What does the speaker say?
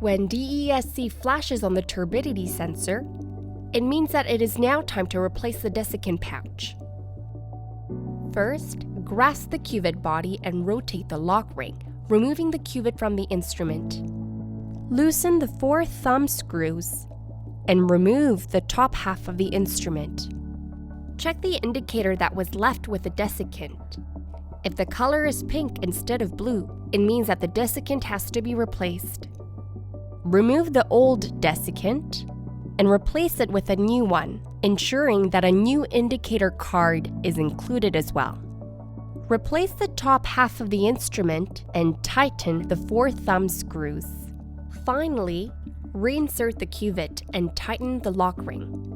When DESC flashes on the turbidity sensor, it means that it is now time to replace the desiccant pouch. First, grasp the cuvette body and rotate the lock ring, removing the cuvette from the instrument. Loosen the 4 thumb screws and remove the top half of the instrument. Check the indicator that was left with the desiccant. If the color is pink instead of blue, it means that the desiccant has to be replaced. Remove the old desiccant and replace it with a new one, ensuring that a new indicator card is included as well. Replace the top half of the instrument and tighten the 4 thumb screws. Finally, reinsert the cuvette and tighten the lock ring.